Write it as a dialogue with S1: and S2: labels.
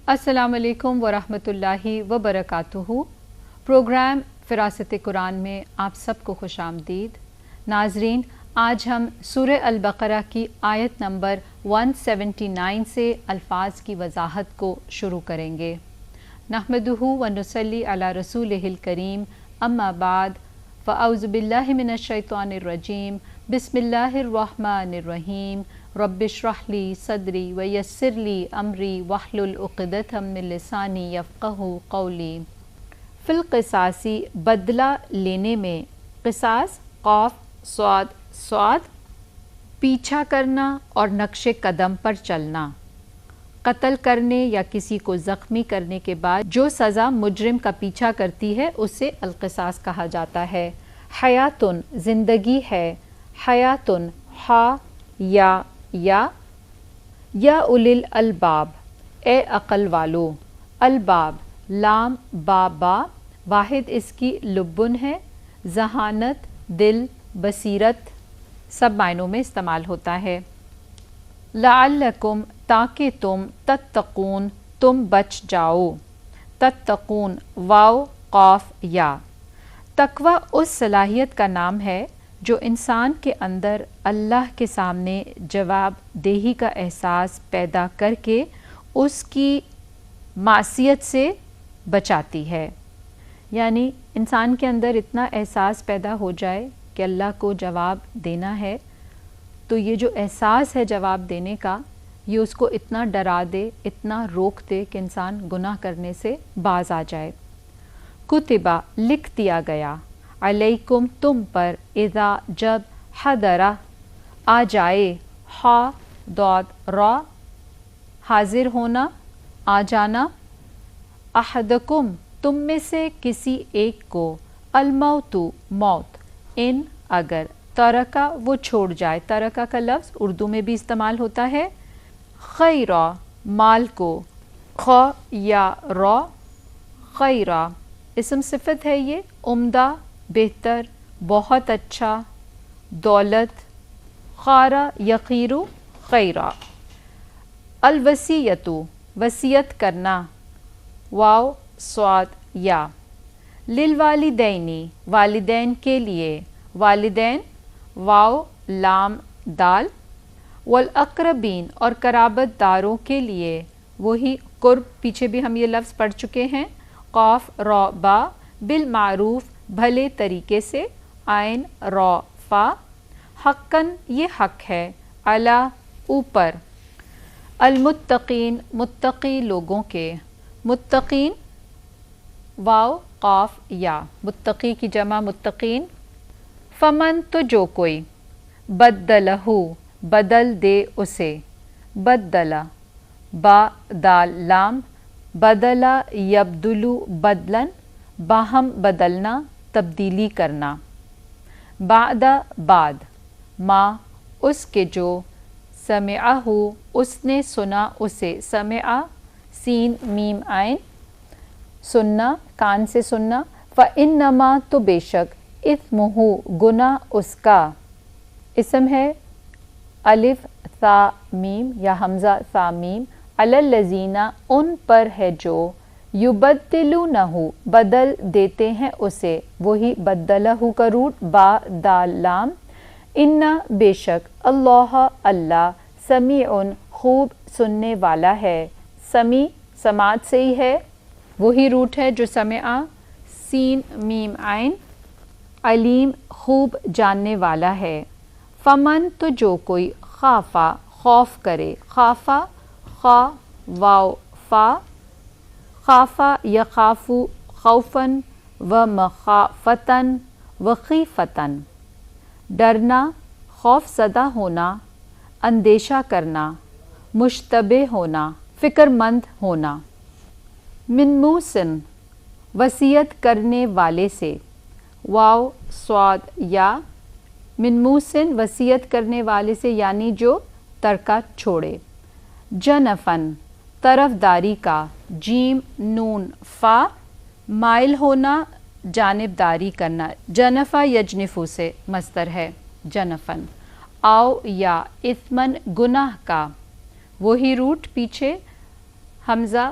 S1: السلام علیکم ورحمۃ اللہ وبرکاتہ۔ پروگرام فراست قرآن میں آپ سب کو خوش آمدید۔ ناظرین، آج ہم سورہ البقرہ کی آیت نمبر 179 سے الفاظ کی وضاحت کو شروع کریں گے۔ نحمدہ ونصلی علی رسولہ الکریم، اما بعد، فاعوذ باللہ من الشیطان الرجیم، بسم اللہ الرحمن الرحیم، رب اشرح لی صدری ویسر لی امری واحلل عقدۃ من لسانی یفقہوا قولی۔ فی القصاصی، بدلہ لینے میں، قصاص قاف صاد پیچھا کرنا اور نقش قدم پر چلنا، قتل کرنے یا کسی کو زخمی کرنے کے بعد جو سزا مجرم کا پیچھا کرتی ہے اسے القصاص کہا جاتا ہے۔ حیاتن، زندگی ہے، حیاتن ہا یا اولی الالباب، اے عقل والو، الباب لام با، واحد اس کی لبن ہے، ذہانت دل، بصیرت سب معنوں میں استعمال ہوتا ہے۔ لعلکم، تاکہ تم، تتقون، تم بچ جاؤ، تتقون واو قاف یا۔ تقوی اس صلاحیت کا نام ہے جو انسان کے اندر اللہ کے سامنے جواب دہی کا احساس پیدا کر کے اس کی معصیت سے بچاتی ہے۔ یعنی انسان کے اندر اتنا احساس پیدا ہو جائے کہ اللہ کو جواب دینا ہے، تو یہ جو احساس ہے جواب دینے کا، یہ اس کو اتنا ڈرا دے، اتنا روک دے کہ انسان گناہ کرنے سے باز آ جائے۔ کتبہ، لکھ دیا گیا، علیکم، تم پر، اذا، جب، حضرہ، آ جائے، ہا ضاد را، حاضر ہونا، آ جانا، احدکم، تم میں سے کسی ایک کو، الموت، موت، ان، اگر، ترکہ، وہ چھوڑ جائے، ترکہ کا لفظ اردو میں بھی استعمال ہوتا ہے، خیرہ، مال کو، خ یا را، خیرہ اسم صفت ہے، یہ عمدہ، بہتر، بہت اچھا، دولت، خارہ یخیرو، خیرہ۔ الوصیۃ، وصیت کرنا، واو صاد یا۔ للوالدین، والدین کے لیے، والدین واو لام دال۔ والاقربین، اور قرابت داروں کے لیے، وہی قرب، پیچھے بھی ہم یہ لفظ پڑھ چکے ہیں، قاف را با، بالمعروف، بھلے طریقے سے، عین را فا، حقاً، یہ حق ہے، علی، اوپر، المتقین، متقی لوگوں کے، متقین واو قاف یا، متقی کی جمع متقین۔ فمن، تو جو کوئی، بدلہ، بدل دے اسے، بدلہ با دال لام، بدلہ یبدلو بدلن، باہم بدلنا، تبدیلی کرنا، بعد، بعد، ما، اس کے جو، سمعہ، اس نے سنا اسے، سمعہ سین میم عین، سننا، کان سے سننا، فإنما، تو بے شک، اثمہ، گناہ اس کا، اسم ہے، الف ثا میم یا حمزہ ثا میم، علی الذین، ان پر ہے جو، یبدلونہ، بدل دیتے ہیں اسے، وہی بدلہ کا روٹ، با دال لام، انا، بے شک، اللہ، اللہ، سمیع، خوب سننے والا ہے، سمیع سماعت سے ہی ہے، وہی روٹ ہے جو سمعہ، سین میم عین، علیم، خوب جاننے والا ہے۔ فمن، تو جو کوئی، خافا، خوف کرے، خافا خا واو فا، خافا یخافو، خوفاً و مخافتاً و خیفتاً، ڈرنا، خوف زدہ ہونا، اندیشہ کرنا، مشتبہ ہونا، فکر مند ہونا۔ من موسن، وصیت کرنے والے سے، واو صاد یا، من موسن، وصیت کرنے والے سے، یعنی جو ترکہ چھوڑے۔ جنفن، طرف داری کا، جیم نون فا، مائل ہونا، جانب داری کرنا، جنفا یجنفو سے مصدر ہے، جنفن۔ آو یا، اثمن، گناہ کا، وہی روٹ پیچھے، حمزہ